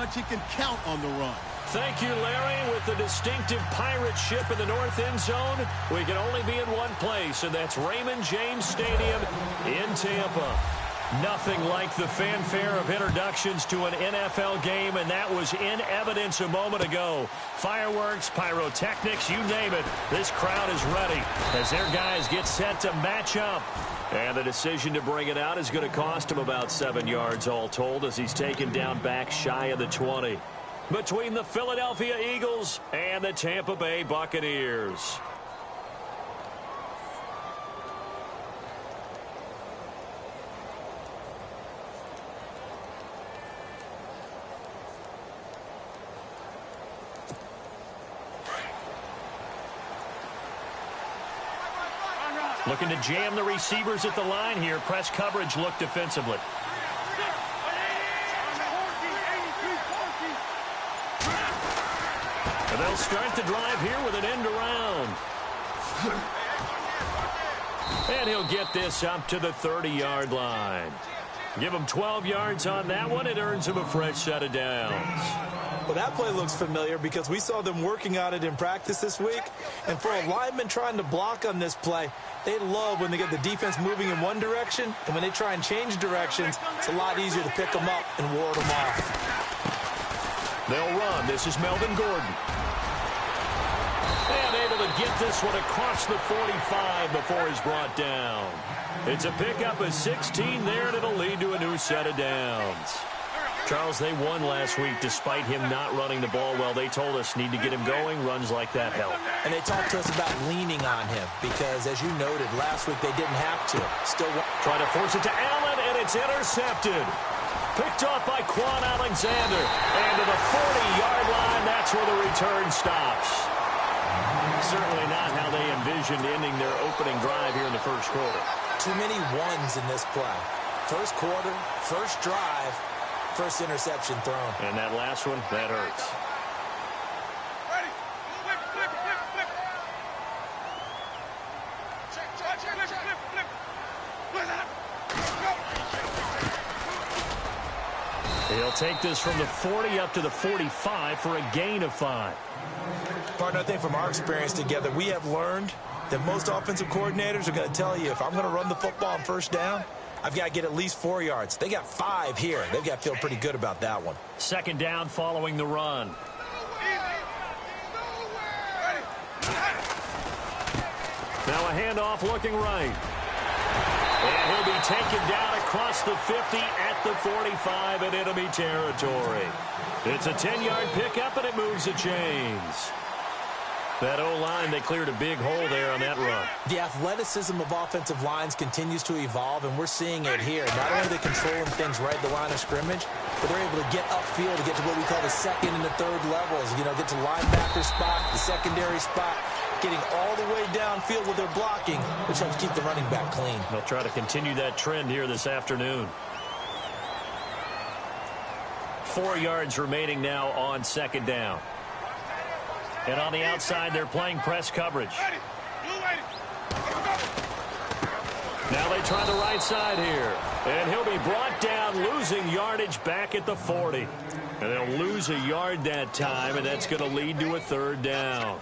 much he can count on the run. Thank you, Larry. With the distinctive pirate ship in the north end zone, we can only be in one place, and that's Raymond James Stadium in Tampa. Nothing like the fanfare of introductions to an NFL game, and that was in evidence a moment ago. Fireworks, pyrotechnics, you name it. This crowd is ready as their guys get set to match up. And the decision to bring it out is going to cost him about 7 yards all told as he's taken down back shy of the 20. Between the Philadelphia Eagles and the Tampa Bay Buccaneers. Looking to jam the receivers at the line here. Press coverage look defensively. And they'll start the drive here with an end around. And he'll get this up to the 30-yard line. Give him 12 yards on that one. It earns him a fresh set of downs. Well, that play looks familiar because we saw them working on it in practice this week. And for a lineman trying to block on this play, they love when they get the defense moving in one direction. And when they try and change directions, it's a lot easier to pick them up and ward them off. They'll run. This is Melvin Gordon. And able to get this one across the 45 before he's brought down. It's a pickup of 16 there, and it'll lead to a new set of downs. Charles, they won last week despite him not running the ball well. They told us need to get him going. Runs like that help. And they talked to us about leaning on him because, as you noted, last week they didn't have to. Still trying to force it to Allen, and it's intercepted. Picked off by Quan Alexander. And to the 40-yard line, that's where the return stops. Certainly not how they envisioned ending their opening drive here in the first quarter. Too many ones in this play. First quarter, first drive, first interception thrown. And that last one, that hurts. Ready. Flip, flip, flip, flip. Check, flip, flip, flip. Flip that. Go. He'll take this from the 40 up to the 45 for a gain of 5. Partner, I think from our experience together, we have learned that most offensive coordinators are going to tell you, if I'm going to run the football on first down, I've got to get at least 4 yards. They got 5 here. They've got to feel pretty good about that one. Second down following the run. Now a handoff looking right. And he'll be taken down across the 50 at the 45 in enemy territory. It's a 10-yard pickup, and it moves the chains. That O-line, they cleared a big hole there on that run. The athleticism of offensive lines continues to evolve, and we're seeing it here. Not only are they controlling things right at the line of scrimmage, but they're able to get upfield to get to what we call the second and the third levels. You know, get to linebacker spot, the secondary spot, getting all the way downfield with their blocking, which helps keep the running back clean. They'll try to continue that trend here this afternoon. 4 yards remaining now on second down. And on the outside, they're playing press coverage. Now they try the right side here. And he'll be brought down, losing yardage back at the 40. And they'll lose a yard that time, and that's going to lead to a third down.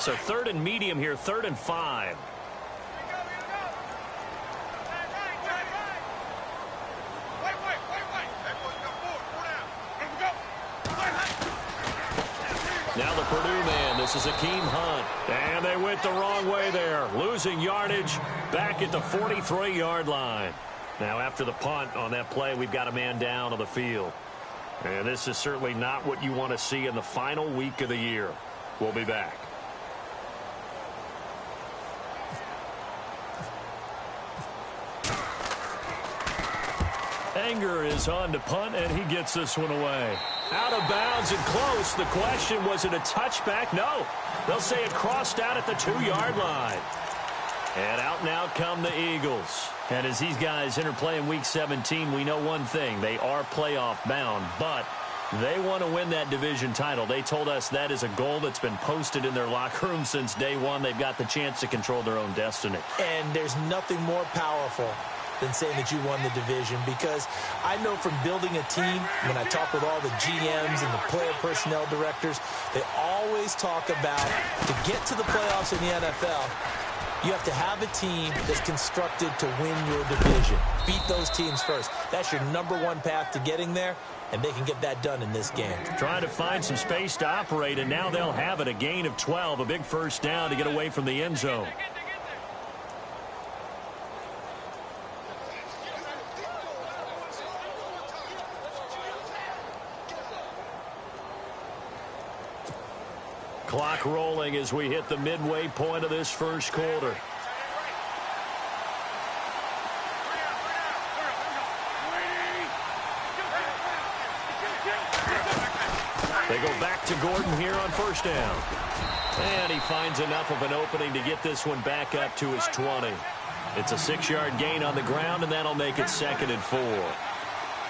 So third and medium here, 3rd and 5. Now the Purdue man, this is Akeem Hunt. And they went the wrong way there, losing yardage back at the 43-yard line. Now after the punt on that play, we've got a man down on the field. And this is certainly not what you want to see in the final week of the year. We'll be back. Anger is on to punt, and he gets this one away. Out of bounds and close. The question, was it a touchback? No. They'll say it crossed out at the 2-yard line. And out now come the Eagles. And as these guys interplay in Week 17, we know one thing. They are playoff bound, but they want to win that division title. They told us that is a goal that's been posted in their locker room since day one. They've got the chance to control their own destiny. And there's nothing more powerful than saying that you won the division, because I know from building a team, when I talk with all the GMs and the player personnel directors, they always talk about to get to the playoffs in the NFL, you have to have a team that's constructed to win your division. Beat those teams first. That's your #1 path to getting there, and they can get that done in this game. Trying to find some space to operate, and now they'll have it. A gain of 12, a big first down to get away from the end zone. Clock rolling as we hit the midway point of this first quarter. They go back to Gordon here on first down. And he finds enough of an opening to get this one back up to his 20. It's a 6-yard gain on the ground, and that'll make it 2nd and 4.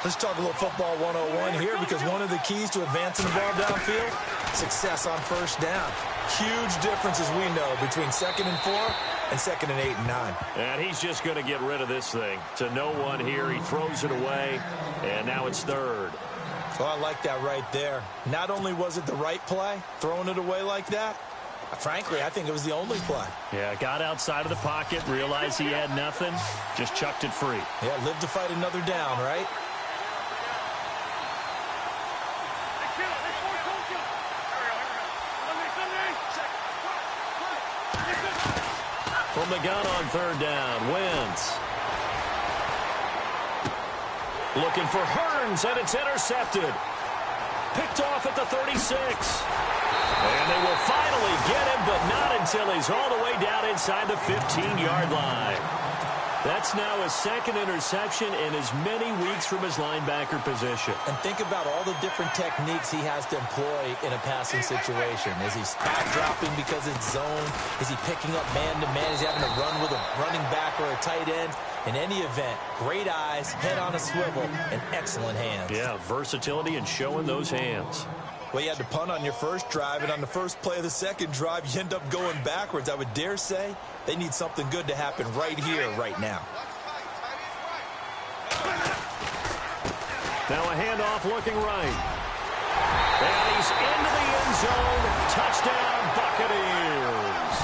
Let's talk a little football 101 here, because one of the keys to advancing the ball downfield, success on first down. Huge difference, as we know, between 2nd and 4 and 2nd and 8 and 9. And he's just going to get rid of this thing. To no one here, he throws it away, and now it's 3rd. So I like that right there. Not only was it the right play, throwing it away like that, frankly, I think it was the only play. Yeah, got outside of the pocket, realized he had nothing, just chucked it free. Yeah, live to fight another down, right? From the gun on 3rd down, Wentz. Looking for Hearns, and it's intercepted. Picked off at the 36. And they will finally get him, but not until he's all the way down inside the 15-yard line. That's now his 2nd interception in as many weeks from his linebacker position. And think about all the different techniques he has to employ in a passing situation. Is he spot dropping because it's zone? Is he picking up man-to-man? Is he having to run with a running back or a tight end? In any event, great eyes, head on a swivel, and excellent hands. Yeah, versatility and showing those hands. Well, you had to punt on your first drive, and on the first play of the second drive, you end up going backwards. I would dare say they need something good to happen right here, right now. Now a handoff looking right. And he's into the end zone. Touchdown, Buccaneers.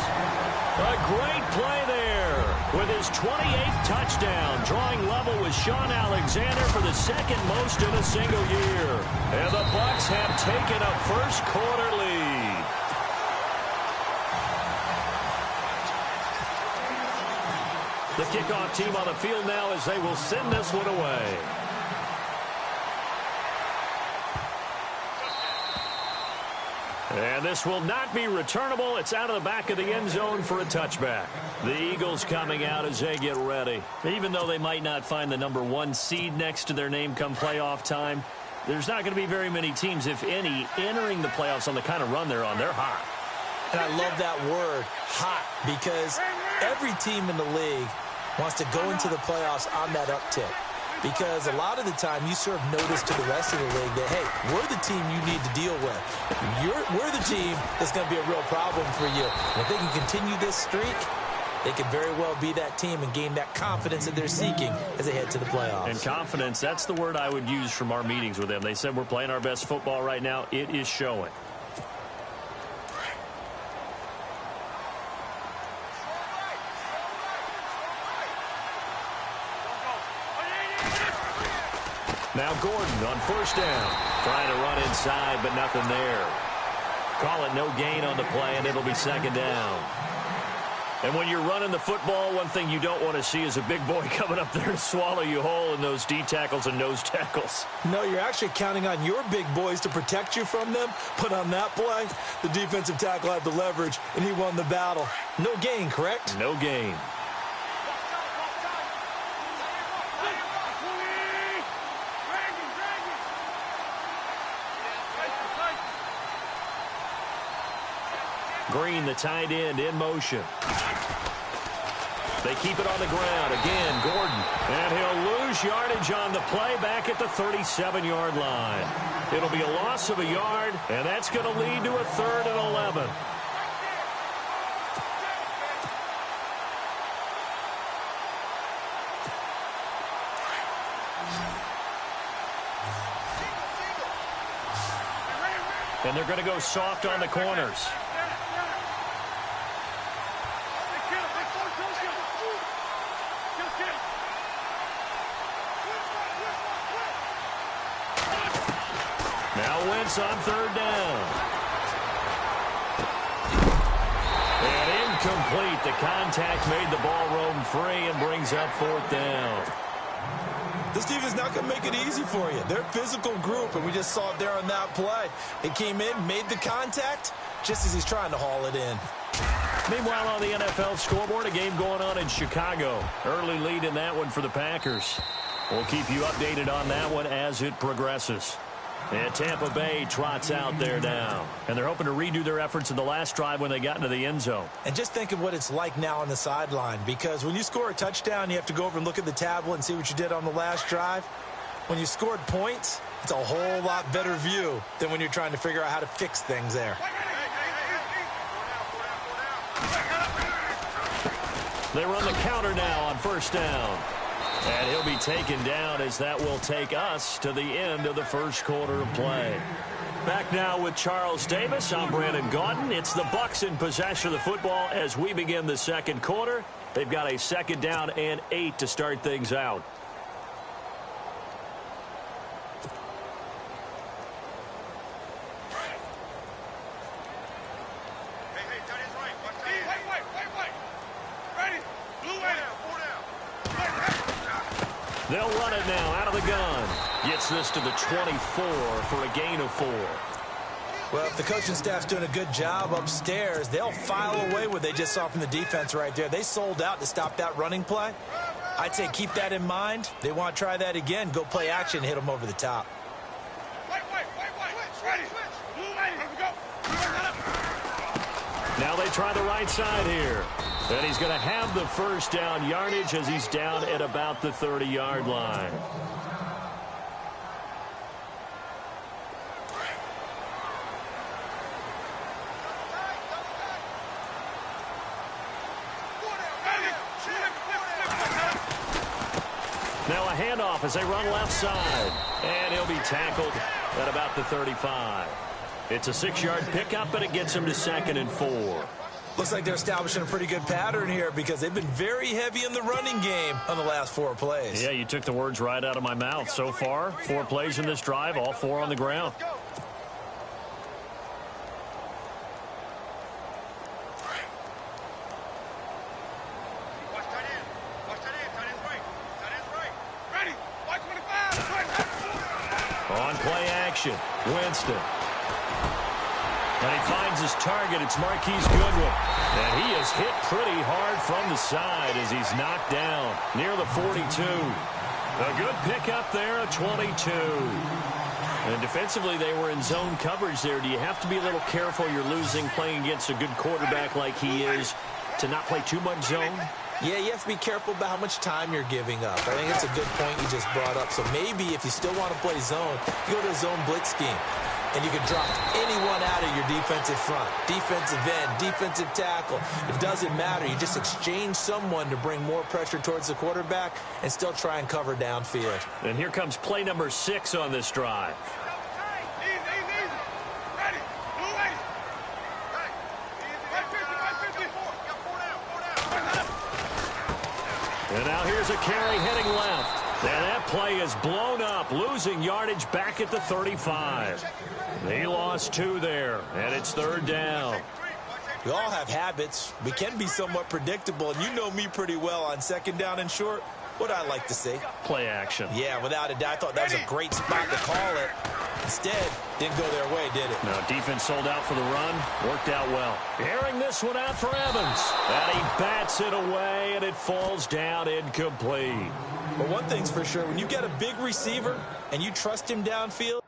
A great play there with his 28th touchdown, drawing level with Sean Alexander for the 2nd most in a single year. And the Bucs have taken a first-quarter lead. The kickoff team on the field now as they will send this one away. And this will not be returnable. It's out of the back of the end zone for a touchback. The Eagles coming out as they get ready. Even though they might not find the #1 seed next to their name come playoff time, there's not going to be very many teams, if any, entering the playoffs on the kind of run they're on. They're hot. And I love that word, hot, because every team in the league wants to go into the playoffs on that uptick. Because a lot of the time you serve notice to the rest of the league that, hey, we're the team you need to deal with. We're the team that's going to be a real problem for you. And if they can continue this streak, they could very well be that team and gain that confidence that they're seeking as they head to the playoffs. And confidence, that's the word I would use from our meetings with them. They said we're playing our best football right now. It is showing. Now Gordon on first down. Trying to run inside, but nothing there. Call it no gain on the play, and it'll be 2nd down. And when you're running the football, one thing you don't want to see is a big boy coming up there to swallow you whole in those D tackles and nose tackles. No, you're actually counting on your big boys to protect you from them. But on that play, the defensive tackle had the leverage, and he won the battle. No gain, correct? No gain. Green, the tight end, in motion. They keep it on the ground. Again, Gordon. And he'll lose yardage on the play back at the 37-yard line. It'll be a loss of a yard, and that's going to lead to a 3rd and 11. And they're going to go soft on the corners. Now Wentz on third down. And incomplete. The contact made the ball roam free and brings up fourth down. This team is not going to make it easy for you. They're a physical group, and we just saw it there on that play. They came in, made the contact, just as he's trying to haul it in. Meanwhile, on the NFL scoreboard, a game going on in Chicago. Early lead in that one for the Packers. We'll keep you updated on that one as it progresses. And Tampa Bay trots out there now. And they're hoping to redo their efforts in the last drive when they got into the end zone. And just think of what it's like now on the sideline, because when you score a touchdown, you have to go over and look at the tablet and see what you did on the last drive. When you scored points, it's a whole lot better view than when you're trying to figure out how to fix things there. They run the counter now on first down. And he'll be taken down as that will take us to the end of the first quarter of play. Back now with Charles Davis. I'm Brandon Gaudin. It's the Bucs in possession of the football as we begin the second quarter. They've got a second down and 8 to start things out. They'll run it now out of the gun. Gets this to the 24 for a gain of 4. Well, if the coaching staff's doing a good job upstairs, they'll file away what they just saw from the defense right there. They sold out to stop that running play. I'd say keep that in mind. They want to try that again. Go play action, hit them over the top. Now they try the right side here. And he's going to have the first down yardage as he's down at about the 30-yard line. Now a handoff as they run left side. And he'll be tackled at about the 35. It's a 6-yard pickup, and it gets him to 2nd and 4. Looks like they're establishing a pretty good pattern here because they've been very heavy in the running game on the last 4 plays. Yeah, you took the words right out of my mouth. So far, 4 plays in this drive, all 4 on the ground. On play action, Winston. And he finds his target. It's Marquise Goodwin. And he is hit pretty hard from the side as he's knocked down near the 42. A good pickup there, a 22. And defensively, they were in zone coverage there. Do you have to be a little careful? You're losing playing against a good quarterback like he is to not play too much zone? Yeah, you have to be careful about how much time you're giving up. I think it's a good point you just brought up. So maybe if you still want to play zone, you go to a zone blitz scheme. And you can drop anyone out of your defensive front, defensive end, defensive tackle. It doesn't matter. You just exchange someone to bring more pressure towards the quarterback and still try and cover downfield. And here comes play number 6 on this drive. And now here's a carry heading left. And that play is blown up, losing yardage back at the 35. He lost 2 there, and it's 3rd down. We all have habits. We can be somewhat predictable, and you know me pretty well on 2nd down and short. What I like to see. Play action. Yeah, without a doubt. I thought that was a great spot to call it. Instead, didn't go their way, did it? No, defense sold out for the run. Worked out well. Airing this one out for Evans. And he bats it away, and it falls down incomplete. But one thing's for sure, when you get a big receiver and you trust him downfield,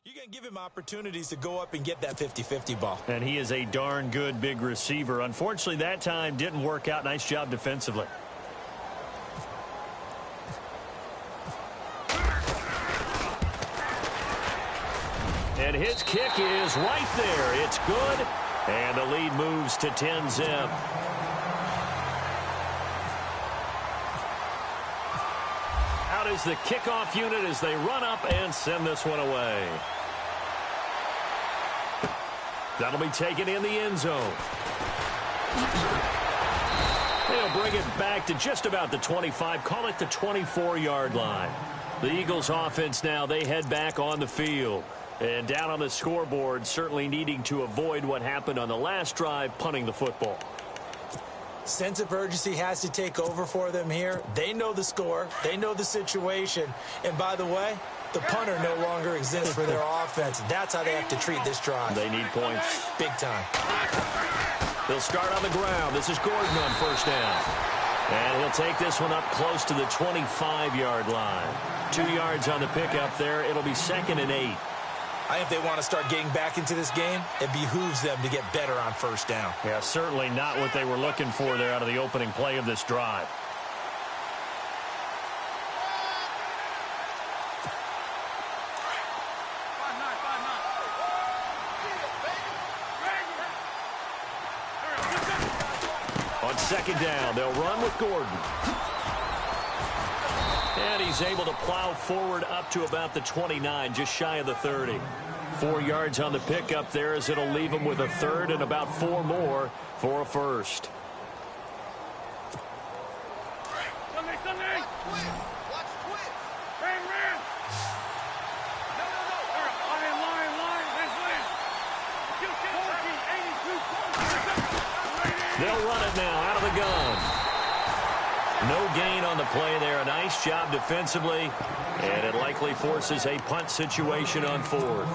You can give him opportunities to go up and get that 50-50 ball. And he is a darn good big receiver. Unfortunately, that time didn't work out. Nice job defensively. And his kick is right there. It's good. And the lead moves to 10-zip. Out is the kickoff unit as they run up and send this one away. That'll be taken in the end zone. They'll bring it back to just about the 25, call it the 24-yard line. The Eagles offense now, they head back on the field. And down on the scoreboard, certainly needing to avoid what happened on the last drive, punting the football. Sense of urgency has to take over for them here. They know the score. They know the situation. And by the way, the punter no longer exists for their offense. That's how they have to treat this drive. They need points. Big time. They'll start on the ground. This is Gordon on first down. And he'll take this one up close to the 25-yard line. 2 yards on the pickup there. It'll be 2nd and 8. I think if they want to start getting back into this game, it behooves them to get better on first down. Yeah, certainly not what they were looking for there out of the opening play of this drive. On 2nd down, they'll run with Gordon. And he's able to plow forward up to about the 29, just shy of the 30. 4 yards on the pickup there as it'll leave him with a 3rd and about 4 more for a first. They'll run it now out of the gun. No gain on the play there. A nice job defensively. And it likely forces a punt situation on 4th.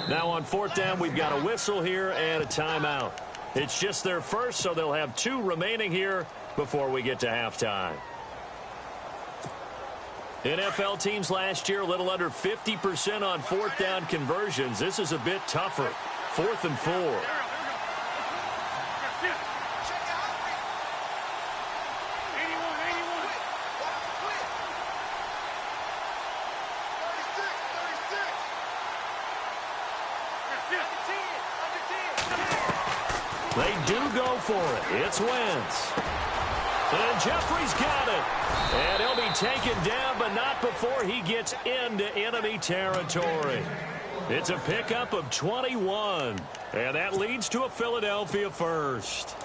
Now on 4th down, we've got a whistle here and a timeout. It's just their first, so they'll have 2 remaining here before we get to halftime. NFL teams last year a little under 50% on 4th down conversions. This is a bit tougher. 4th and 4. They do go for it. It's Wentz. And Jeffrey's got it. And he'll be taken down, but not before he gets into enemy territory. It's a pickup of 21. And that leads to a Philadelphia first.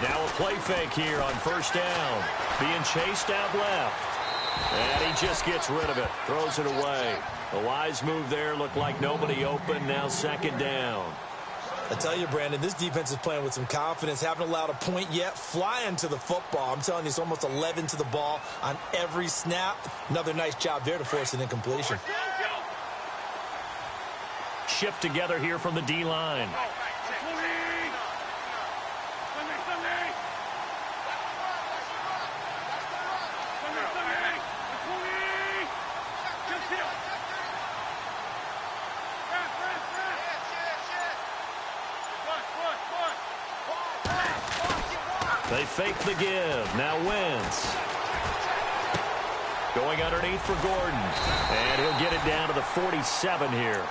Now a play fake here on first down. Being chased out left. And he just gets rid of it. Throws it away. A wise move there. Looked like nobody open. Now 2nd down. I tell you, Brandon, this defense is playing with some confidence. Haven't allowed a point yet. Flying to the football. I'm telling you, it's almost 11 to the ball on every snap. Another nice job there to force an incompletion. Shift together here from the D-line. They fake the give. Now Wentz. Going underneath for Gordon. And he'll get it down to the 47 here.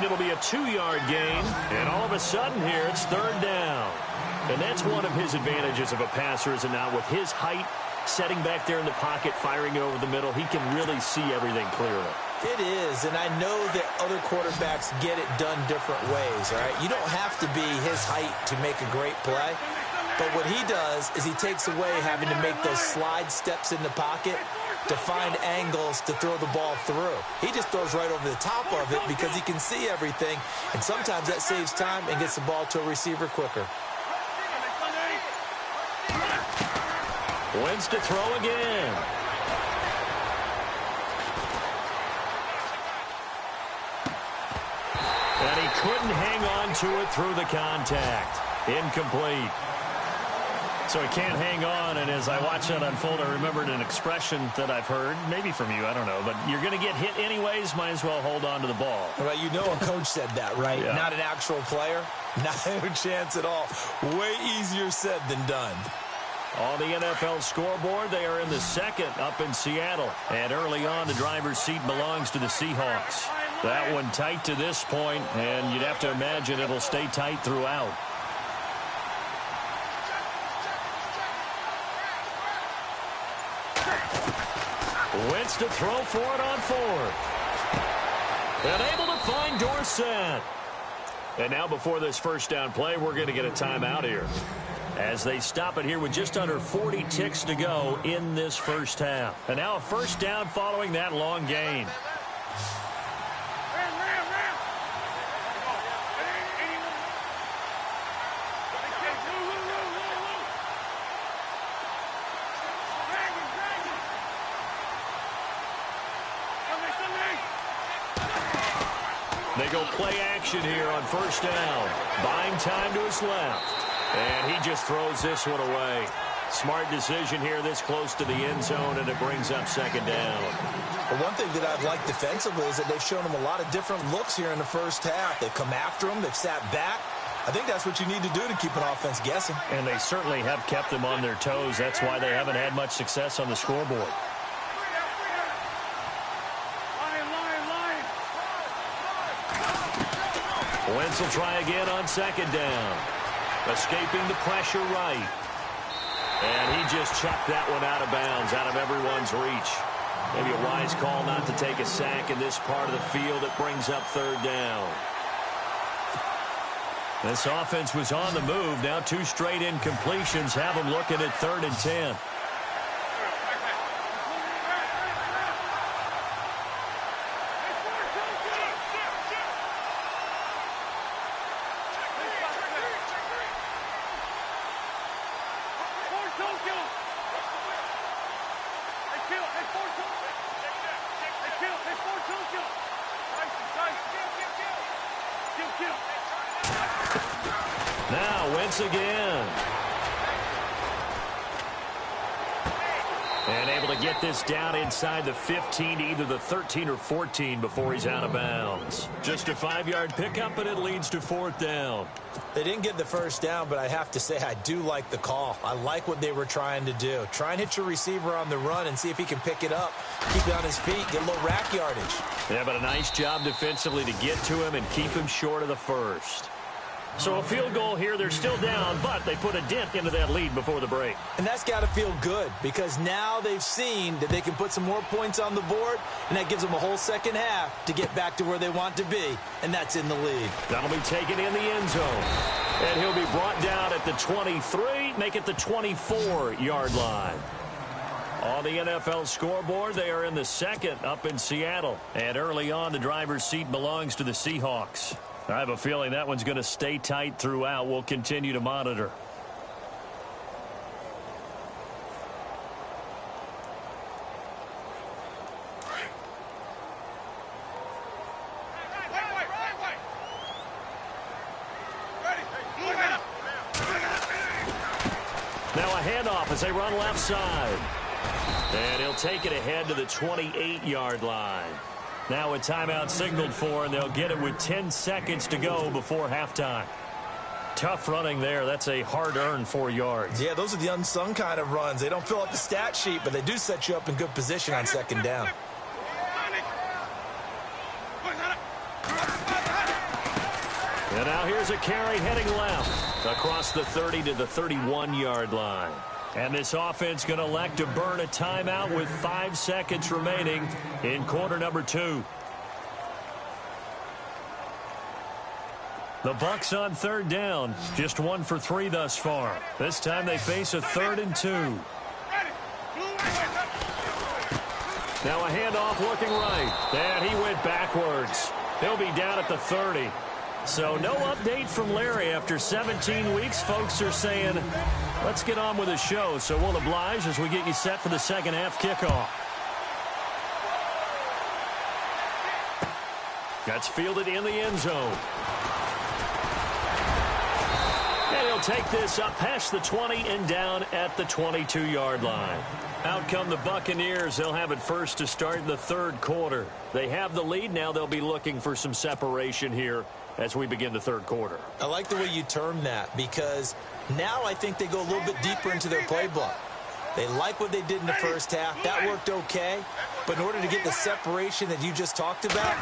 It'll be a 2-yard gain. And all of a sudden here, it's 3rd down. And that's one of his advantages of a passer, is it not? With his height, setting back there in the pocket, firing over the middle, he can really see everything clearly. It is, and I know that other quarterbacks get it done different ways, all right? You don't have to be his height to make a great play. But what he does is he takes away having to make those slide steps in the pocket to find angles to throw the ball through. He just throws right over the top of it because he can see everything, and sometimes that saves time and gets the ball to a receiver quicker. Wins to throw again. And he couldn't hang on to it through the contact. Incomplete. So he can't hang on, and as I watch that unfold, I remembered an expression that I've heard, maybe from you, I don't know, but you're going to get hit anyways, might as well hold on to the ball. Well, you know a coach said that, right? Yeah. Not an actual player. Not a chance at all. Way easier said than done. On the NFL scoreboard, they are in the second up in Seattle. And early on, the driver's seat belongs to the Seahawks. That one tight to this point, and you'd have to imagine it'll stay tight throughout. Wentz to throw for it on fourth. And able to find Dorsett. And now before this first down play, we're going to get a timeout here, as they stop it here with just under 40 ticks to go in this first half. And now a first down following that long gain. They go play action here on first down. Buying time to his left. And he just throws this one away. Smart decision here this close to the end zone, and it brings up second down. But one thing that I've liked defensively is that they've shown him a lot of different looks here in the first half. They've come after him. They've sat back. I think that's what you need to do to keep an offense guessing. And they certainly have kept them on their toes. That's why they haven't had much success on the scoreboard. Wentz will try again on second down. Escaping the pressure right. And he just chucked that one out of bounds, out of everyone's reach. Maybe a wise call not to take a sack in this part of the field. It brings up third down. This offense was on the move. Now two straight incompletions have them looking at 3rd and 10. Now Wentz again. And able to get this down inside the 15 to either the 13 or 14 before he's out of bounds. Just a 5-yard pickup, and it leads to 4th down. They didn't get the first down, but I have to say I do like the call. I like what they were trying to do. Try and hit your receiver on the run and see if he can pick it up, keep it on his feet, get a little rack yardage. Yeah, but a nice job defensively to get to him and keep him short of the first. So a field goal here. They're still down, but they put a dent into that lead before the break. And that's got to feel good, because now they've seen that they can put some more points on the board, and that gives them a whole second half to get back to where they want to be, and that's in the lead. That'll be taken in the end zone. And he'll be brought down at the 23, make it the 24-yard line. On the NFL scoreboard, they are in the second up in Seattle. And early on, the driver's seat belongs to the Seahawks. I have a feeling that one's going to stay tight throughout. We'll continue to monitor. Now a handoff as they run left side. And he'll take it ahead to the 28-yard line. Now a timeout signaled for, and they'll get it with 10 seconds to go before halftime. Tough running there. That's a hard-earned 4 yards. Yeah, those are the unsung kind of runs. They don't fill up the stat sheet, but they do set you up in good position on second down. And now here's a carry heading left across the 30 to the 31-yard line. And this offense going to elect to burn a timeout with 5 seconds remaining in quarter number 2. The Bucs on third down, just 1 for 3 thus far. This time they face a 3rd and 2. Now a handoff looking right. And he went backwards. He'll be down at the 30. So no update from Larry after 17 weeks. Folks are saying, let's get on with the show. So we'll oblige as we get you set for the second half kickoff. That's fielded in the end zone. And he'll take this up past the 20 and down at the 22-yard line. Out come the Buccaneers. They'll have it first to start in the third quarter. They have the lead. Now they'll be looking for some separation here as we begin the third quarter. I like the way you term that, because now I think they go a little bit deeper into their playbook. They like what they did in the first half. That worked okay. But in order to get the separation that you just talked about,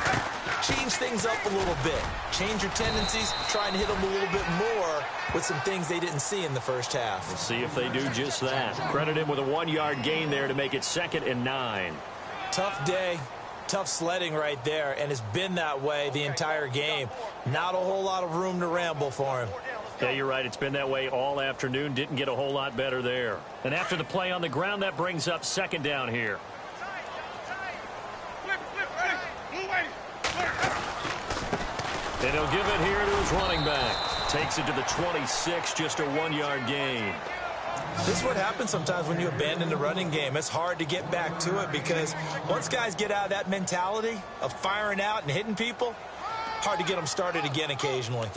change things up a little bit. Change your tendencies, try and hit them a little bit more with some things they didn't see in the first half. We'll see if they do just that. Credit him with a 1-yard gain there to make it 2nd and 9. Tough day. Tough sledding right there, and it's been that way the entire game. Not a whole lot of room to ramble for him. Yeah, you're right. It's been that way all afternoon. Didn't get a whole lot better there. And after the play on the ground, that brings up 2nd down here. And he'll give it here to his running back. Takes it to the 26, just a 1-yard gain. This is what happens sometimes when you abandon the running game. It's hard to get back to it because once guys get out of that mentality of firing out and hitting people, hard to get them started again occasionally.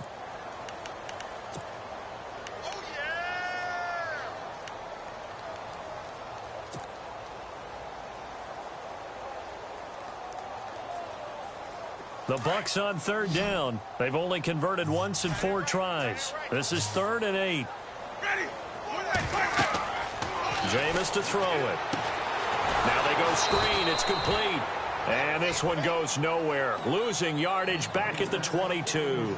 The Bucs on 3rd down. They've only converted once in 4 tries. This is 3rd and 8. Jameis to throw it. Now they go screen. It's complete. And this one goes nowhere. Losing yardage back at the 22.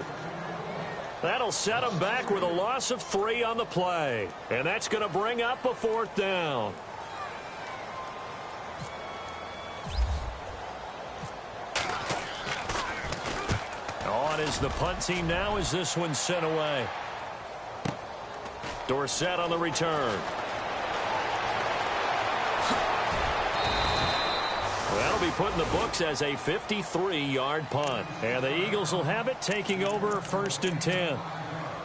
That'll set them back with a loss of 3 on the play. And that's going to bring up a 4th down. On is the punt team now as this one's sent away. Dorsett on the return. That'll be put in the books as a 53-yard punt. And the Eagles will have it, taking over 1st and 10.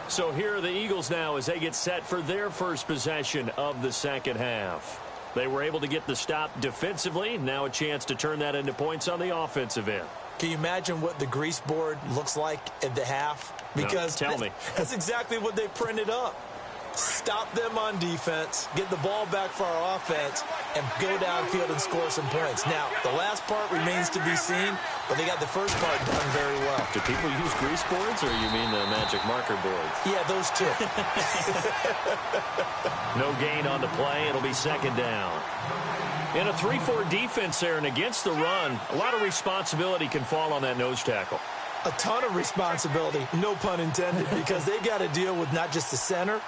So here are the Eagles now as they get set for their first possession of the second half. They were able to get the stop defensively. Now a chance to turn that into points on the offensive end. Can you imagine what the grease board looks like at the half? Because no, tell me. That's exactly what they printed up. Stop them on defense, get the ball back for our offense, and go downfield and score some points. Now, the last part remains to be seen, but they got the first part done very well. Do people use grease boards, or you mean the magic marker boards? Yeah, those two. No gain on the play. It'll be 2nd down. In a 3-4 defense there and against the run, a lot of responsibility can fall on that nose tackle. A ton of responsibility, no pun intended, because they've got to deal with not just the center,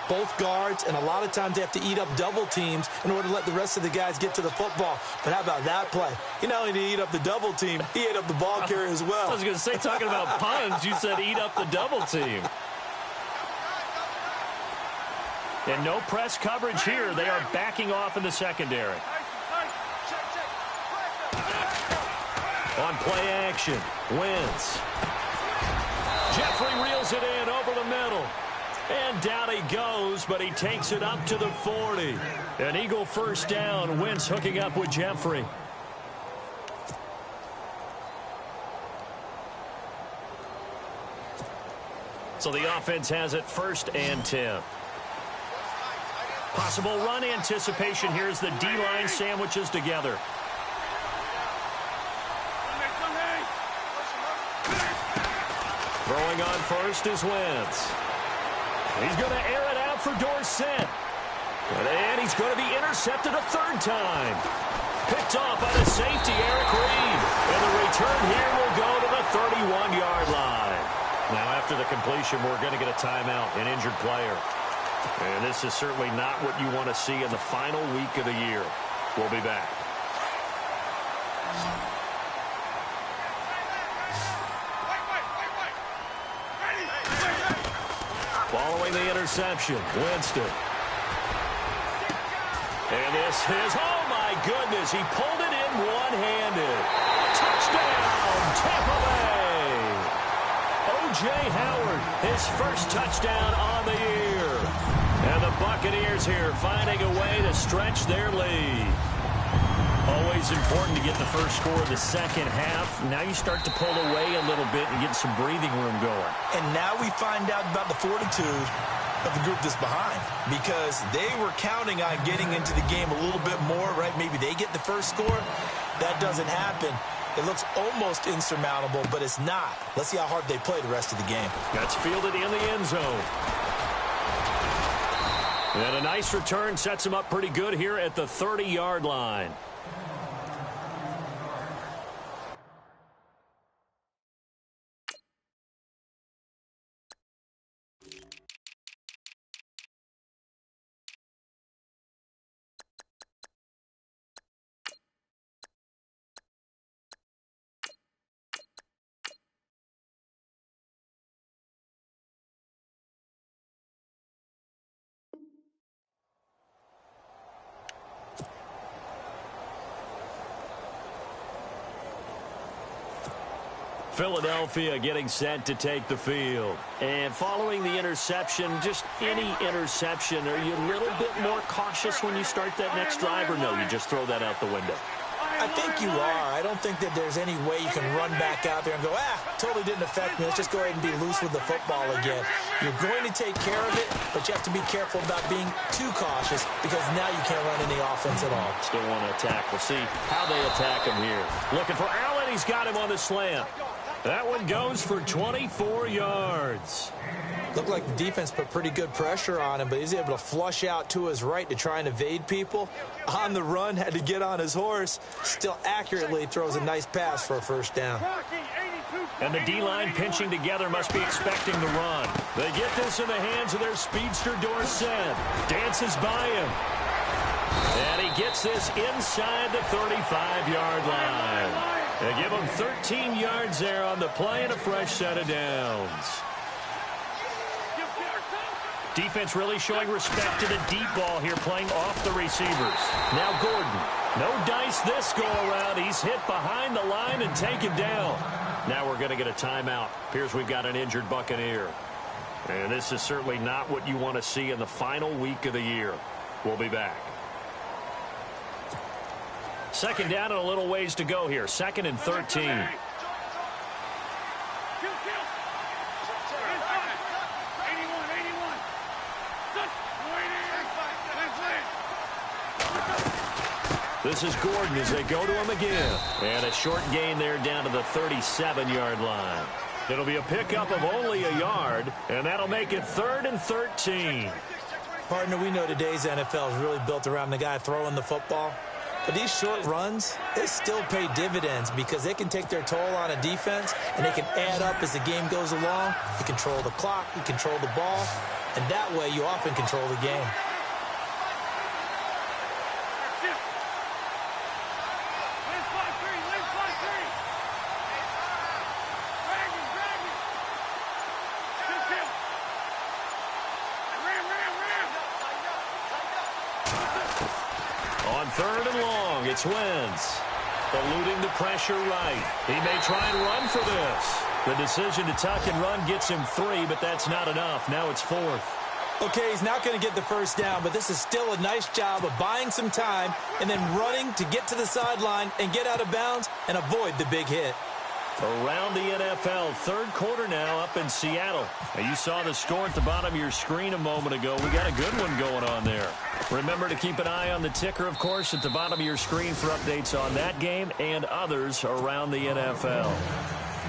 both guards, and a lot of times they have to eat up double teams in order to let the rest of the guys get to the football. But how about that play? He not only did he eat up the double team, he ate up the ball carrier as well. I was going to say, talking about puns, you said eat up the double team. And no press coverage here. They are backing off in the secondary. On play action, Wentz. Jeffrey reels it in over the middle. And down he goes, but he takes it up to the 40. An Eagle 1st down. Wentz hooking up with Jeffrey. So the offense has it 1st and 10. Possible run anticipation here as the D-line sandwiches together. Throwing on first is Wentz. He's going to air it out for Dorsett. And he's going to be intercepted a 3rd time. Picked off by the safety, Eric Reed. And the return here will go to the 31-yard line. Now after the completion, we're going to get a timeout, an injured player. And this is certainly not what you want to see in the final week of the year. We'll be back. Following the interception, Winston. And this is, oh my goodness, he pulled it in one-handed. Touchdown, Tampa Bay. O.J. Howard, his first touchdown on the year. And the Buccaneers here finding a way to stretch their lead. Always important to get the first score of the second half. Now you start to pull away a little bit and get some breathing room going. And now we find out about the fortitude of the group that's behind, because they were counting on getting into the game a little bit more, right? Maybe they get the first score. That doesn't happen. It looks almost insurmountable, but it's not. Let's see how hard they play the rest of the game. That's fielded in the end zone. And a nice return sets him up pretty good here at the 30-yard line. Philadelphia getting set to take the field. And following the interception, just any interception, are you a little bit more cautious when you start that next drive, or no, you just throw that out the window? I think you are. I don't think that there's any way you can run back out there and go, totally didn't affect me. Let's just go ahead and be loose with the football again. You're going to take care of it, but you have to be careful about being too cautious, because now you can't run any offense at all. Still want to attack. We'll see how they attack him here. Looking for Allen. He's got him on the slant. That one goes for 24 yards. Looked like the defense put pretty good pressure on him, but he's able to flush out to his right to try and evade people. On the run, had to get on his horse. Still accurately throws a nice pass for a first down. And the D-line pinching together must be expecting the run. They get this in the hands of their speedster Dorsett. Dances by him. And he gets this inside the 35-yard line. They give him 13 yards there on the play and a fresh set of downs. Defense really showing respect to the deep ball here, playing off the receivers. Now Gordon. No dice this go-around. He's hit behind the line and taken down. Now we're going to get a timeout. Appears we've got an injured Buccaneer. And this is certainly not what you want to see in the final week of the year. We'll be back. Second down and a little ways to go here. 2nd and 13. This is Gordon as they go to him again. And a short gain there down to the 37-yard line. It'll be a pickup of only a yard, and that'll make it 3rd and 13. Partner, we know today's NFL is really built around the guy throwing the football. But these short runs, they still pay dividends, because they can take their toll on a defense, and they can add up as the game goes along. You control the clock, you control the ball, and that way you often control the game. On 3rd and long, it's Wentz. Eluding the pressure right. He may try and run for this. The decision to tuck and run gets him 3, but that's not enough. Now it's 4th. Okay, he's not going to get the first down, but this is still a nice job of buying some time and then running to get to the sideline and get out of bounds and avoid the big hit. Around the NFL, 3rd quarter now up in Seattle. Now, you saw the score at the bottom of your screen a moment ago. We got a good one going on there. Remember to keep an eye on the ticker, of course, at the bottom of your screen for updates on that game and others around the NFL.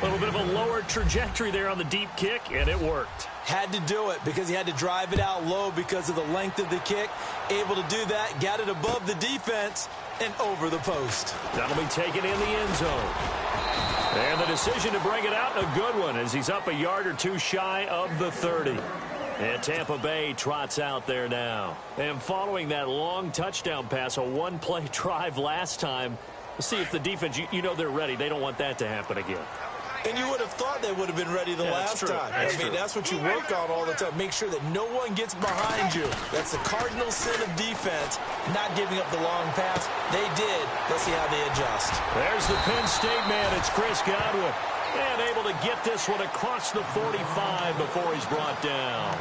A little bit of a lower trajectory there on the deep kick, and it worked. Had to do it because he had to drive it out low because of the length of the kick. Able to do that, got it above the defense and over the post. That'll be taken in the end zone. And the decision to bring it out, a good one, as he's up a yard or two shy of the 30. And Tampa Bay trots out there now. And following that long touchdown pass, a one-play drive last time, we'll see if the defense, you know they're ready. They don't want that to happen again. And you would have thought they would have been ready the last time. That's what you work on all the time. Make sure that no one gets behind you. That's the cardinal sin of defense, not giving up the long pass. They did. Let's see how they adjust. There's the Penn State man. It's Chris Godwin. And able to get this one across the 45 before he's brought down.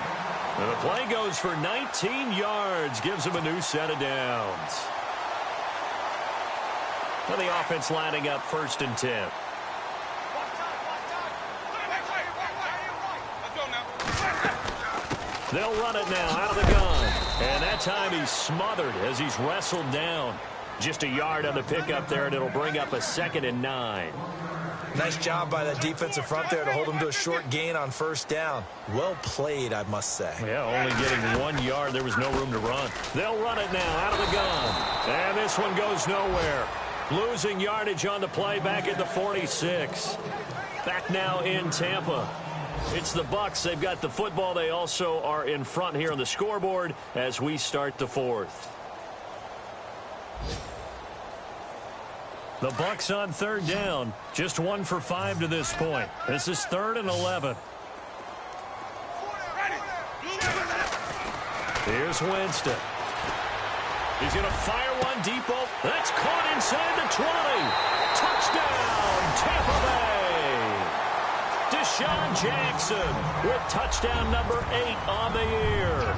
And the play goes for 19 yards, gives him a new set of downs. Well, the offense lining up 1st and 10. They'll run it now out of the gun. And that time he's smothered as he's wrestled down. Just a yard on the pickup there, and it'll bring up a 2nd and 9. Nice job by that defensive front there to hold him to a short gain on 1st down. Well played, I must say. Yeah, only getting 1 yard. There was no room to run. They'll run it now out of the gun. And this one goes nowhere. Losing yardage on the play back at the 46. Back now in Tampa. It's the Bucs. They've got the football. They also are in front here on the scoreboard as we start the 4th. The Bucs on 3rd down. Just 1 for 5 to this point. This is 3rd and 11. Here's Winston. He's going to fire one deep. That's caught inside the 20. Touchdown, Tampa Bay. Deshaun Jackson with touchdown number 8 on the year.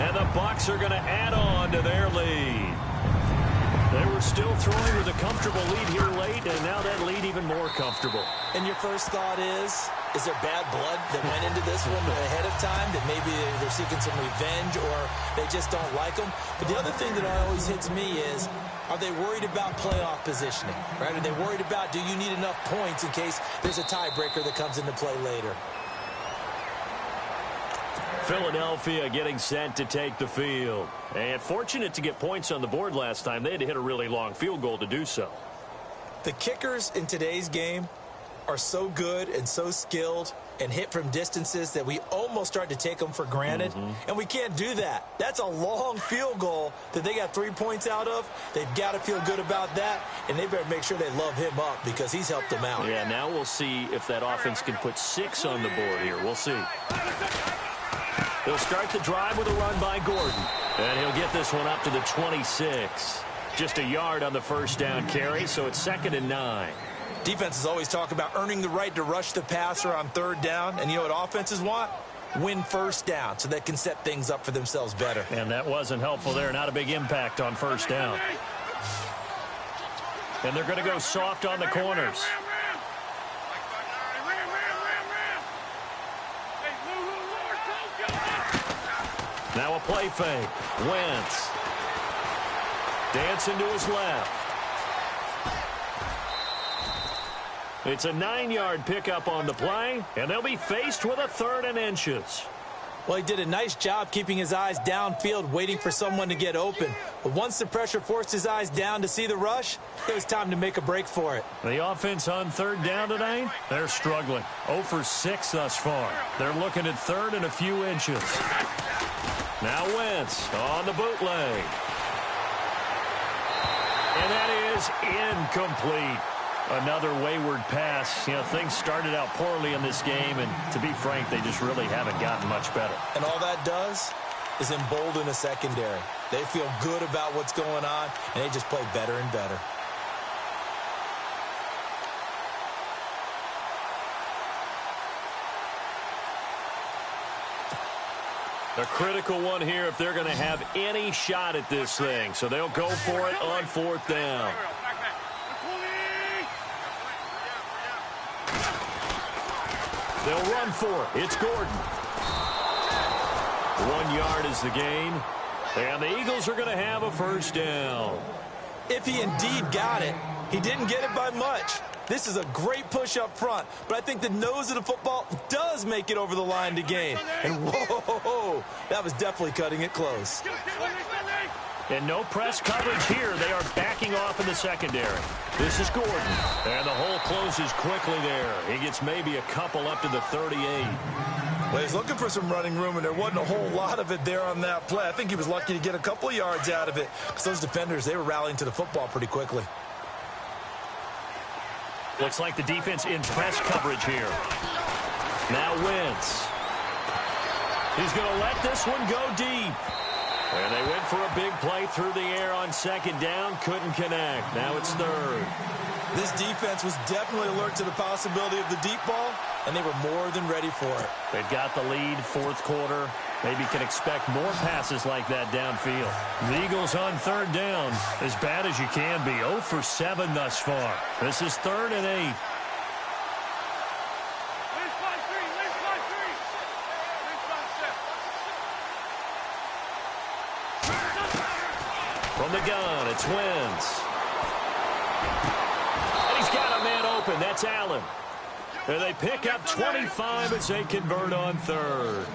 And the Bucs are going to add on to their lead. They were still throwing with a comfortable lead here late, and now that lead even more comfortable. And your first thought is there bad blood that went into this one ahead of time, that maybe they're seeking some revenge or they just don't like them? But the other thing that always hits me is, are they worried about playoff positioning? Right? Are they worried about, do you need enough points in case there's a tiebreaker that comes into play later? Philadelphia getting set to take the field. And fortunate to get points on the board last time. They had to hit a really long field goal to do so. The kickers in today's game are so good and so skilled and hit from distances that we almost start to take them for granted. And we can't do that. That's a long field goal that they got 3 points out of. They've got to feel good about that, and they better make sure they love him up because he's helped them out. Yeah, now we'll see if that offense can put 6 on the board here. We'll see. They'll start the drive with a run by Gordon. And he'll get this one up to the 26. Just a yard on the 1st down carry, so it's 2nd and 9. Defenses always talk about earning the right to rush the passer on 3rd down. And you know what offenses want? Win 1st down so they can set things up for themselves better. And that wasn't helpful there. Not a big impact on 1st down. And they're going to go soft on the corners. Now a play fake. Wentz. Dancing to his left. It's a 9-yard pickup on the play, and they'll be faced with a 3rd and inches. Well, he did a nice job keeping his eyes downfield, waiting for someone to get open. But once the pressure forced his eyes down to see the rush, it was time to make a break for it. The offense on 3rd down today, they're struggling. 0 for 6 thus far. They're looking at 3rd and a few inches. Now Wentz on the bootleg. And that is incomplete. Another wayward pass. You know, things started out poorly in this game, and to be frank, they just really haven't gotten much better. And all that does is embolden a secondary. They feel good about what's going on, and they just play better and better. A critical one here if they're going to have any shot at this thing. So they'll go for it on 4th down. They'll run for it. It's Gordon. 1 yard is the gain. And the Eagles are going to have a 1st down. If he indeed got it, he didn't get it by much. This is a great push up front, but I think the nose of the football does make it over the line to gain. And whoa, that was definitely cutting it close. And no press coverage here. They are backing off in the secondary. This is Gordon. And the hole closes quickly there. He gets maybe a couple up to the 38. Well, he's looking for some running room, and there wasn't a whole lot of it there on that play. I think he was lucky to get a couple of yards out of it because those defenders, they were rallying to the football pretty quickly. Looks like the defense in press coverage here. Now Wentz. He's going to let this one go deep. And they went for a big play through the air on second down. Couldn't connect. Now it's third. This defense was definitely alert to the possibility of the deep ball, and they were more than ready for it. They've got the lead, fourth quarter. Maybe can expect more passes like that downfield. The Eagles on third down, as bad as you can be. 0 for 7 thus far. This is 3rd and 8. From the gun, it's Wentz. And he's got a man open. That's Allen. And they pick up 25 as they convert on third.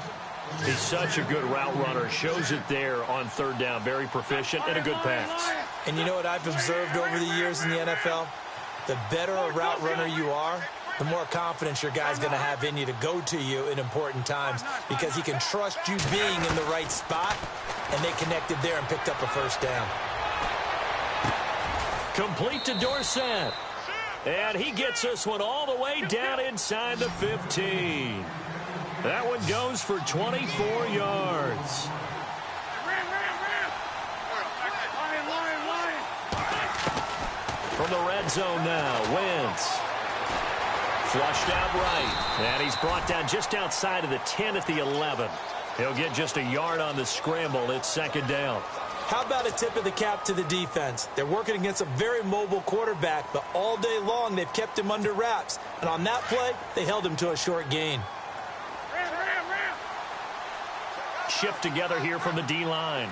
He's such a good route runner. Shows it there on third down. Very proficient and a good pass. And you know what I've observed over the years in the NFL? The better a route runner you are, the more confidence your guy's going to have in you to go to you in important times because he can trust you being in the right spot, and they connected there and picked up a first down. Complete to Dorsett. And he gets this one all the way down inside the 15. That one goes for 24 yards. From the red zone now, Wentz. Flushed out right. And he's brought down just outside of the 10 at the 11. He'll get just a yard on the scramble. It's second down. How about a tip of the cap to the defense? They're working against a very mobile quarterback, but all day long they've kept him under wraps. And on that play, they held him to a short gain. Shift together here from the D-line.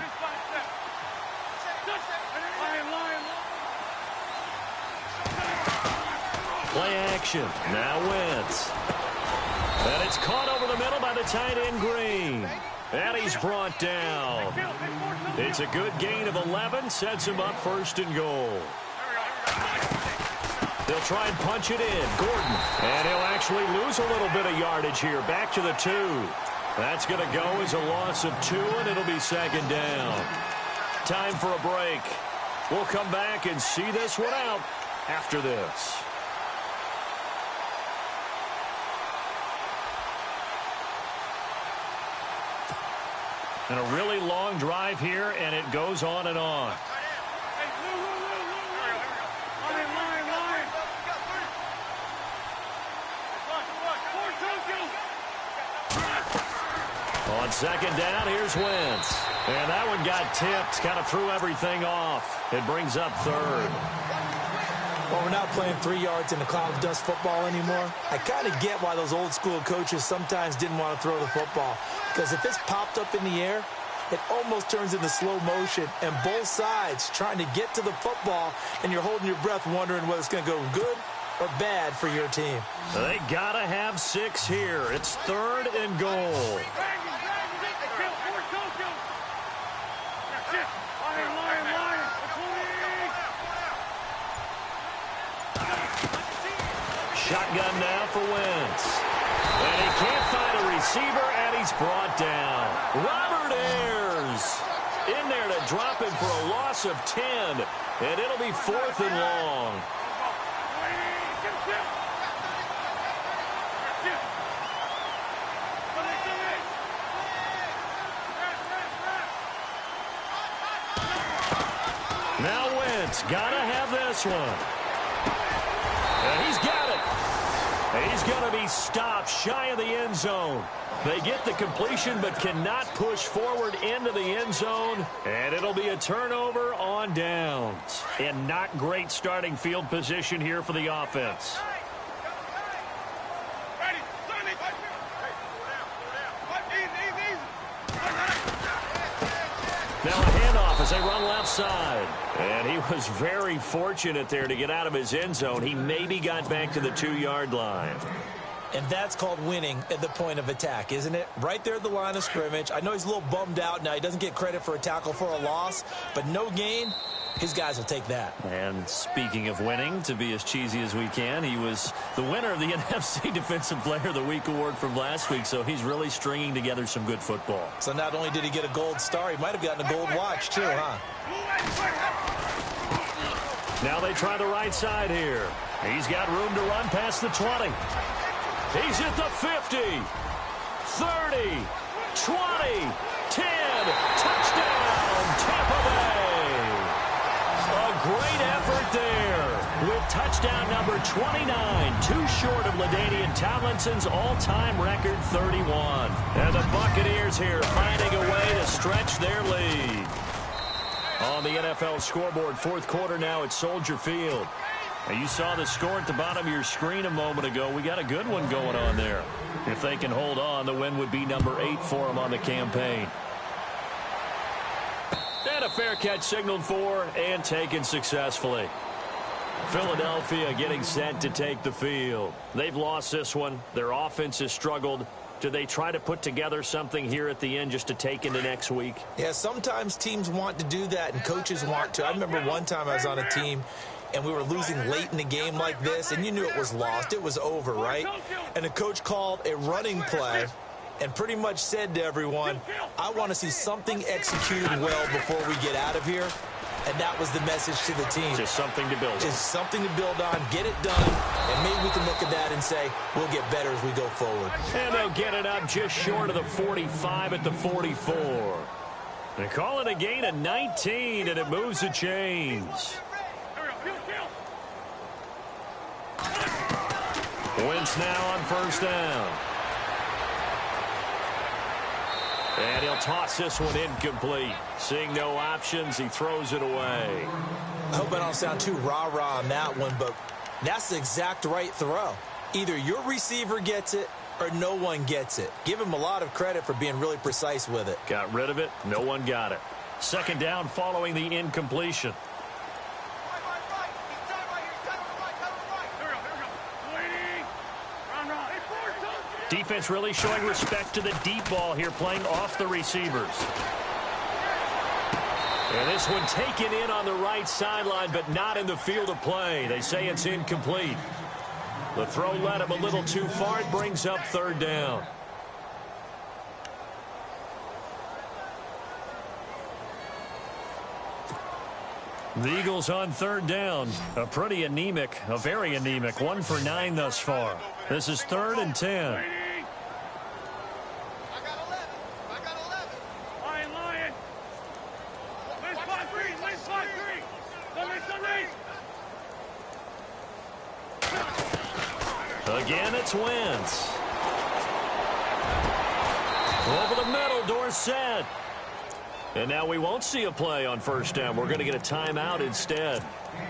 Play action. Now Wentz. And it's caught over the middle by the tight end Green. And he's brought down. It's a good gain of 11. Sets him up 1st and goal. They'll try and punch it in. Gordon. And he'll actually lose a little bit of yardage here. Back to the 2. That's going to go as a loss of 2, and it'll be second down. Time for a break. We'll come back and see this one out after this. And a really long drive here, and it goes on and on. On second down, here's Wentz. And that one got tipped, kind of threw everything off. It brings up 3rd. Well, we're not playing 3 yards in a cloud of dust football anymore. I kind of get why those old school coaches sometimes didn't want to throw the football. Because if it's popped up in the air, it almost turns into slow motion. And both sides trying to get to the football, and you're holding your breath wondering whether it's going to go good or bad for your team. They got to have 6 here. It's 3rd and goal. Shotgun now for Wentz. And he can't find a receiver, and he's brought down. Robert Ayers in there to drop him for a loss of 10. And it'll be 4th and long. Now Wentz got to have this one. And he's got it. He's going to be stopped shy of the end zone. They get the completion but cannot push forward into the end zone. And it'll be a turnover on downs. And not great starting field position here for the offense. Now a handoff as they run left side. And he was very fortunate there to get out of his end zone. He maybe got back to the 2-yard line. And that's called winning at the point of attack, isn't it? Right there at the line of scrimmage. I know he's a little bummed out now. He doesn't get credit for a tackle for a loss, but no gain. His guys will take that. And speaking of winning, to be as cheesy as we can, he was the winner of the NFC Defensive Player of the Week award from last week, so he's really stringing together some good football. So not only did he get a gold star, he might have gotten a gold watch too, huh? Now they try the right side here. He's got room to run past the 20. He's at the 50, 30, 20, 10, touchdown! with touchdown number 29, too short of LaDainian Tomlinson's all-time record 31. And the Buccaneers here finding a way to stretch their lead. On the NFL scoreboard, fourth quarter now at Soldier Field. And you saw the score at the bottom of your screen a moment ago. We got a good one going on there. If they can hold on, the win would be number 8 for them on the campaign. And a fair catch signaled for and taken successfully. Philadelphia getting set to take the field. They've lost this one. Their offense has struggled. Do they try to put together something here at the end just to take into next week? Yeah, sometimes teams want to do that and coaches want to. I remember one time I was on a team and we were losing late in the game like this, and you knew it was lost. It was over, right? And the coach called a running play and pretty much said to everyone, I want to see something executed well before we get out of here. And that was the message to the team. Just something to build on. Just something to build on, get it done, and maybe we can look at that and say, we'll get better as we go forward. And they'll get it up just short of the 45 at the 44. They call it a gain of 19, and it moves the chains. Wentz now on first down. And he'll toss this one incomplete. Seeing no options, he throws it away. I hope I don't sound too rah-rah on that one, but that's the exact right throw. Either your receiver gets it or no one gets it. Give him a lot of credit for being really precise with it. Got rid of it. No one got it. Second down following the incompletion. Defense really showing respect to the deep ball here, playing off the receivers. And this one taken in on the right sideline, but not in the field of play. They say it's incomplete. The throw led him a little too far. It brings up third down. The Eagles on third down. A very anemic, 1 for 9 thus far. This is 3rd and 10. Again, it's Wentz. Over the middle, Dorsett. And now we won't see a play on first down. We're going to get a timeout instead,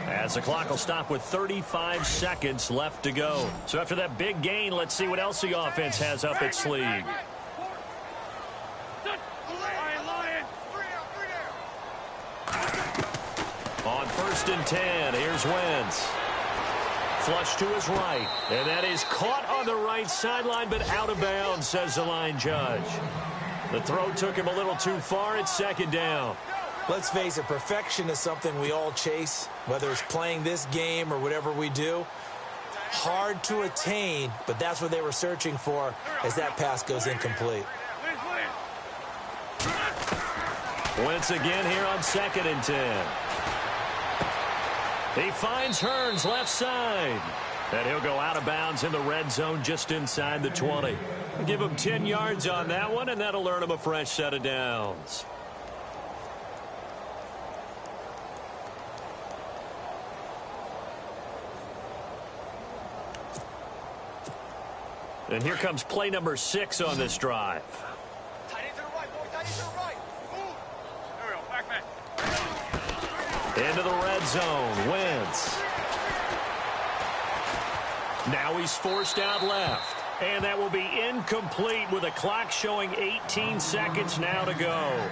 as the clock will stop with 35 seconds left to go. So after that big gain, let's see what else the offense has up its sleeve. On 1st and 10, here's Wentz. Flush to his right, and that is caught on the right sideline, but out of bounds, says the line judge. The throw took him a little too far. It's 2nd down. Let's face it, perfection is something we all chase, whether it's playing this game or whatever we do. Hard to attain, but that's what they were searching for as that pass goes incomplete. Wentz again here on 2nd and 10. He finds Hearns left side. And he'll go out of bounds in the red zone just inside the 20. Give him 10 yards on that one, and that'll earn him a fresh set of downs. And here comes play number 6 on this drive. Into the red zone, Wentz. Now he's forced out left. And that will be incomplete with a clock showing 18 seconds now to go.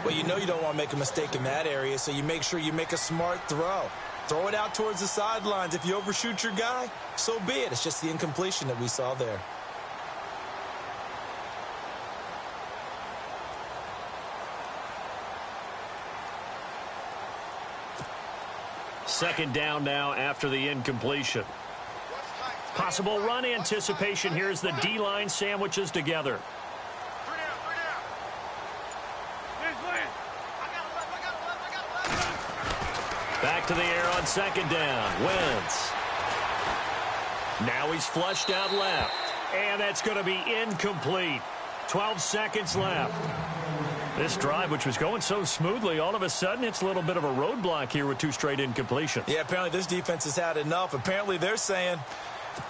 Well, you know you don't want to make a mistake in that area, so you make sure you make a smart throw. Throw it out towards the sidelines. If you overshoot your guy, so be it. It's just the incompletion that we saw there. Second down now after the incompletion. Possible run anticipation here as the D-line sandwiches together. Back to the air on 2nd down. Wentz. Now he's flushed out left. And that's going to be incomplete. 12 seconds left. This drive, which was going so smoothly, all of a sudden it's a little bit of a roadblock here with 2 straight incompletions. Yeah, apparently this defense has had enough. Apparently they're saying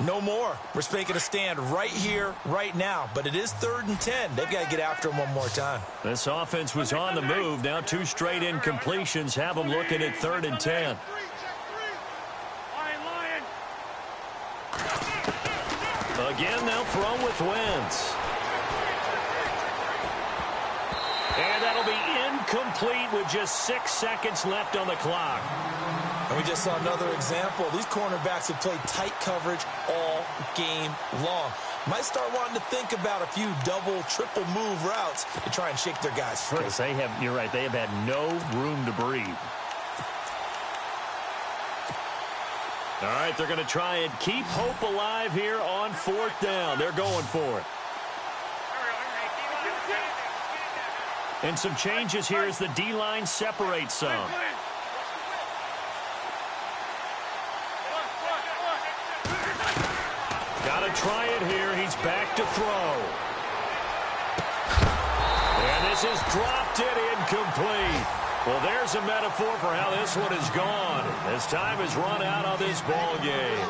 no more. We're making a stand right here, right now. But it is 3rd and 10. They've got to get after him one more time. This offense was on the move. Now 2 straight incompletions have them looking at 3rd and 10. Again, they'll throw with Wentz. And that'll be incomplete with just 6 seconds left on the clock. And we just saw another example. These cornerbacks have played tight coverage all game long. Might start wanting to think about a few double, triple move routes to try and shake their guys free. Yes, you're right, they have had no room to breathe. All right, they're going to try and keep hope alive here on 4th down. They're going for it. And some changes here as the D-line separates some. Got to try it here. He's back to throw. And this is dropped it incomplete. Well, there's a metaphor for how this one is gone. As time has run out on this ball game.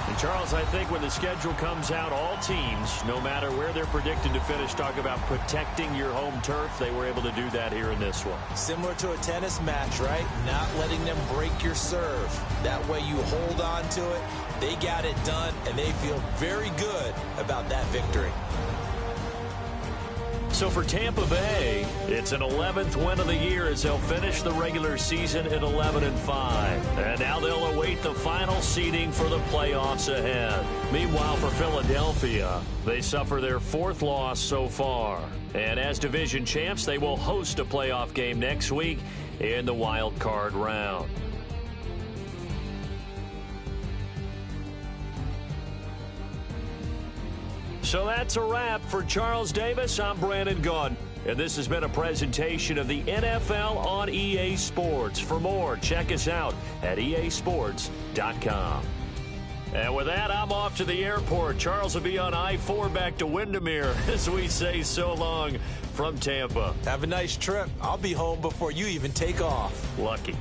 And, Charles, I think when the schedule comes out, all teams, no matter where they're predicted to finish, talk about protecting your home turf. They were able to do that here in this one. Similar to a tennis match, right? Not letting them break your serve. That way you hold on to it. They got it done, and they feel very good about that victory. So for Tampa Bay, it's an 11th win of the year as they'll finish the regular season at 11-5. And now they'll await the final seeding for the playoffs ahead. Meanwhile, for Philadelphia, they suffer their 4th loss so far. And as division champs, they will host a playoff game next week in the wild card round. So that's a wrap. For Charles Davis, I'm Brandon Gaudin. And this has been a presentation of the NFL on EA Sports. For more, check us out at easports.com. And with that, I'm off to the airport. Charles will be on I-4 back to Windermere as we say so long from Tampa. Have a nice trip. I'll be home before you even take off. Lucky.